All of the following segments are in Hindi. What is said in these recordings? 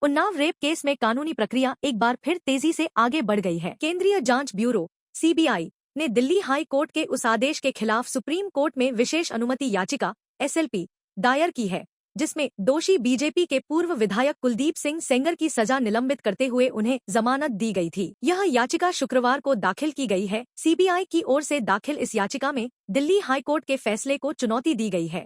उन्नाव रेप केस में कानूनी प्रक्रिया एक बार फिर तेजी से आगे बढ़ गई है। केंद्रीय जांच ब्यूरो (सीबीआई) ने दिल्ली हाई कोर्ट के उस आदेश के खिलाफ सुप्रीम कोर्ट में विशेष अनुमति याचिका (एसएलपी) दायर की है, जिसमें दोषी बीजेपी के पूर्व विधायक कुलदीप सिंह सेंगर की सजा निलंबित करते हुए उन्हें जमानत दी गई थी। यह याचिका शुक्रवार को दाखिल की गई है। सीबीआई की ओर से दाखिल इस याचिका में दिल्ली हाई कोर्ट के फैसले को चुनौती दी गई है।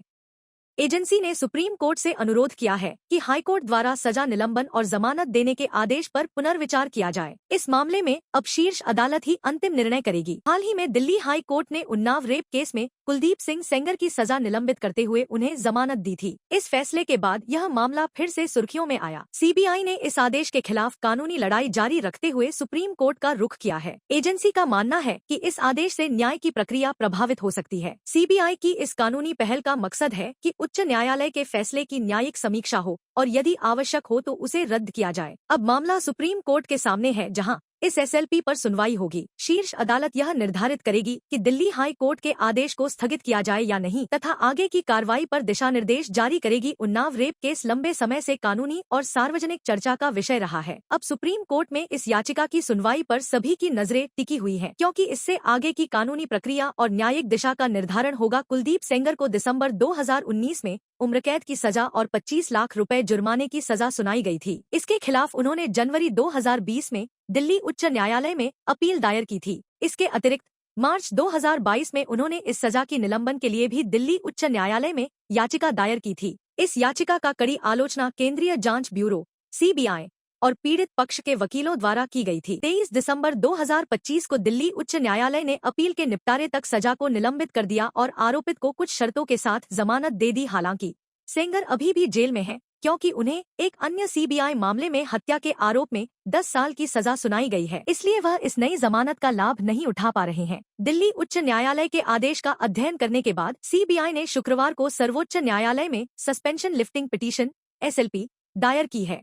एजेंसी ने सुप्रीम कोर्ट से अनुरोध किया है कि हाईकोर्ट द्वारा सजा निलंबन और जमानत देने के आदेश पर पुनर्विचार किया जाए। इस मामले में अब शीर्ष अदालत ही अंतिम निर्णय करेगी। हाल ही में दिल्ली हाई कोर्ट ने उन्नाव रेप केस में कुलदीप सिंह सेंगर की सजा निलंबित करते हुए उन्हें जमानत दी थी। इस फैसले के बाद यह मामला फिर से सुर्खियों में आया। सीबीआई ने इस आदेश के खिलाफ कानूनी लड़ाई जारी रखते हुए सुप्रीम कोर्ट का रुख किया है। एजेंसी का मानना है कि इस आदेश से न्याय की प्रक्रिया प्रभावित हो सकती है। सीबीआई की इस कानूनी पहल का मकसद है कि उच्च न्यायालय के फैसले की न्यायिक समीक्षा हो और यदि आवश्यक हो तो उसे रद्द किया जाए। अब मामला सुप्रीम कोर्ट के सामने है, जहां इस एसएलपी पर सुनवाई होगी। शीर्ष अदालत यह निर्धारित करेगी कि दिल्ली हाई कोर्ट के आदेश को स्थगित किया जाए या नहीं तथा आगे की कार्रवाई पर दिशा निर्देश जारी करेगी। उन्नाव रेप केस लंबे समय से कानूनी और सार्वजनिक चर्चा का विषय रहा है। अब सुप्रीम कोर्ट में इस याचिका की सुनवाई पर सभी की नजरें टिकी हुई हैं, क्योंकि इससे आगे की कानूनी प्रक्रिया और न्यायिक दिशा का निर्धारण होगा। कुलदीप सेंगर को दिसंबर 2019 में उम्रकैद की सजा और 25 लाख रुपए जुर्माने की सजा सुनाई गई थी। इसके खिलाफ उन्होंने जनवरी 2020 में दिल्ली उच्च न्यायालय में अपील दायर की थी। इसके अतिरिक्त मार्च 2022 में उन्होंने इस सजा की निलंबन के लिए भी दिल्ली उच्च न्यायालय में याचिका दायर की थी। इस याचिका का कड़ी आलोचना केंद्रीय जांच ब्यूरो (सीबीआई) और पीड़ित पक्ष के वकीलों द्वारा की गई थी। 23 दिसंबर 2025 को दिल्ली उच्च न्यायालय ने अपील के निपटारे तक सजा को निलंबित कर दिया और आरोपित को कुछ शर्तों के साथ जमानत दे दी। हालांकि सेंगर अभी भी जेल में है, क्योंकि उन्हें एक अन्य सीबीआई मामले में हत्या के आरोप में 10 साल की सजा सुनाई गई है, इसलिए वह इस नई जमानत का लाभ नहीं उठा पा रहे हैं। दिल्ली उच्च न्यायालय के आदेश का अध्ययन करने के बाद सीबीआई ने शुक्रवार को सर्वोच्च न्यायालय में सस्पेंशन लिफ्टिंग पिटीशन (एसएलपी) दायर की है।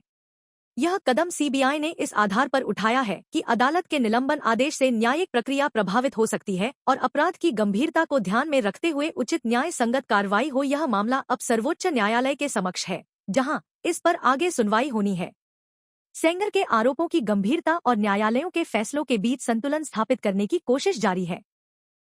यह कदम सीबीआई ने इस आधार पर उठाया है कि अदालत के निलंबन आदेश से न्यायिक प्रक्रिया प्रभावित हो सकती है और अपराध की गंभीरता को ध्यान में रखते हुए उचित न्याय संगत कार्रवाई हो। यह मामला अब सर्वोच्च न्यायालय के समक्ष है, जहां इस पर आगे सुनवाई होनी है। सेंगर के आरोपों की गंभीरता और न्यायालयों के फैसलों के बीच संतुलन स्थापित करने की कोशिश जारी है।